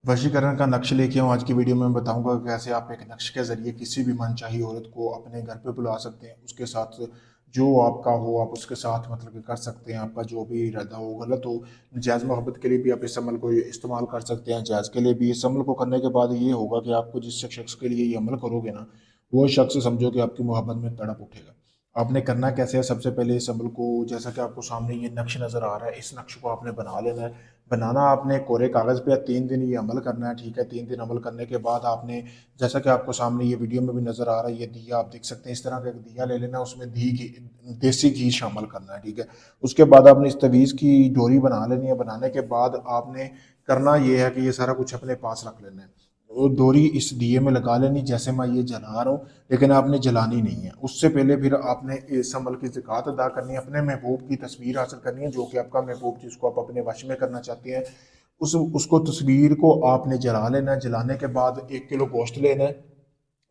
वशीकरण का नक्श लेके हूँ। आज की वीडियो में मैं बताऊंगा कि कैसे आप एक नक्श के जरिए किसी भी मनचाही औरत को अपने घर पे बुला सकते हैं। उसके साथ जो आपका हो आप उसके साथ मतलब कि कर सकते हैं। आपका जो भी इरादा हो, गलत हो, जायज़ मोहब्बत के लिए भी आप इस अमल को इस्तेमाल कर सकते हैं, जायज़ के लिए भी। इस अमल को करने के बाद ये होगा कि आपको जिस शख्स के लिए ये अमल करोगे ना, वो शख्स समझो कि आपकी मोहब्बत में तड़प उठेगा। आपने करना कैसे है, सबसे पहले इस अमल को, जैसा कि आपको सामने ये नक्श नज़र आ रहा है, इस नक्श को आपने बना लेना है। बनाना आपने कोरे कागज़ पे 3 दिन ये अमल करना है, ठीक है। 3 दिन अमल करने के बाद आपने, जैसा कि आपको सामने ये वीडियो में भी नज़र आ रहा है, ये दिया आप देख सकते हैं। इस तरह का एक दिया ले लेना है, उसमें देसी घी शामिल करना है, ठीक है। उसके बाद आपने इस तवीज़ की डोरी बना लेनी है। बनाने के बाद आपने करना ये है कि ये सारा कुछ अपने पास रख लेना है। वो डोरी इस दिए में लगा लेनी, जैसे मैं ये जला रहा हूँ, लेकिन आपने जलानी नहीं है। उससे पहले फिर आपने इस अमल की ज़कात अदा करनी है। अपने महबूब की तस्वीर हासिल करनी है, जो कि आपका महबूब जिसको आप अपने वश में करना चाहते हैं, उसको तस्वीर को आपने जला लेना है। जलाने के बाद 1 किलो गोश्त लेना है,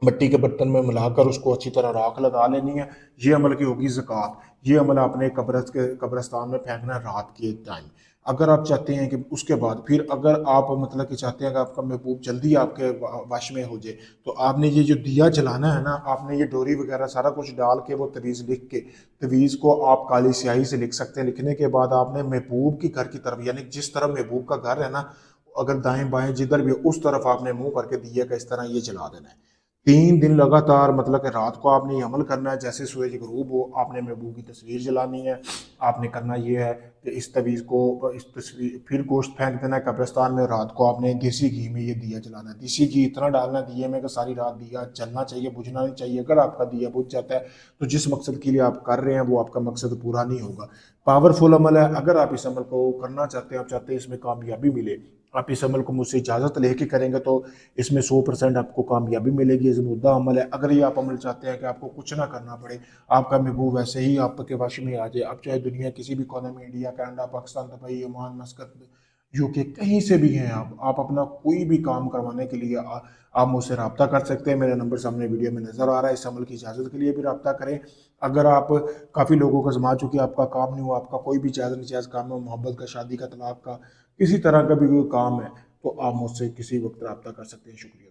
मिट्टी के बर्तन में मिलाकर उसको अच्छी तरह राख लगा लेनी है। ये अमल की होगी ज़कात। ये अमल आपने कब्रस्तान में फेंकना है रात के टाइम। अगर आप चाहते हैं कि उसके बाद फिर अगर आप मतलब कि चाहते हैं कि आपका महबूब जल्दी आपके वश में हो जाए, तो आपने ये जो दिया जलाना है ना, आपने ये डोरी वगैरह सारा कुछ डाल के वो तवीज़ लिख के, तवीज़ को आप काली स्याही से लिख सकते हैं। लिखने के बाद आपने महबूब की घर की तरफ, यानी जिस तरफ महबूब का घर है ना, अगर दाएं बाएं जिधर भी हो, उस तरफ आपने मुंह करके दिए का इस तरह ये जला देना है। 3 दिन लगातार, मतलब कि रात को आपने ये अमल करना है। जैसे सूरज गरूब हो, आपने महबूब की तस्वीर जलानी है। आपने करना ये है कि इस तवीज़ को, इस तस्वीर, फिर गोश्त फेंक देना है कब्रिस्तान में। रात को आपने देसी घी में ये दिया जलाना है। देसी घी इतना डालना है दिए में कि सारी रात दिया जलना चाहिए, बुझना नहीं चाहिए। अगर आपका दिया बुझ जाता है तो जिस मकसद के लिए आप कर रहे हैं वो आपका मकसद पूरा नहीं होगा। पावरफुल अमल है। अगर आप इस अमल को करना चाहते हैं, आप चाहते हैं इसमें कामयाबी मिले, आप इस अमल को मुझसे इजाज़त लेके करेंगे तो इसमें 100% आपको कामयाबी मिलेगी। ये ज़मुद्दा अमल है। अगर ये आप अमल चाहते हैं कि आपको कुछ ना करना पड़े, आपका महबूब वैसे ही आपके वश में आ जाए, आप चाहे दुनिया किसी भी कोने में, India, Canada, Pakistan, Dubai, Oman, मस्कत, UK, कहीं से भी हैं आप अपना कोई भी काम करवाने के लिए आप मुझसे रब्ता कर सकते हैं। मेरा नंबर सामने वीडियो में नज़र आ रहा है। इस अमल की इजाज़त के लिए भी रब्ता करें। अगर आप काफ़ी लोगों को आजमा चुके, आपका काम नहीं हुआ, आपका कोई भी जायज़ नजायज़ काम है, मोहब्बत का, शादी का, तलाक का, किसी तरह का भी कोई काम है, तो आप मुझसे किसी वक्त रब्ता कर सकते हैं। शुक्रिया।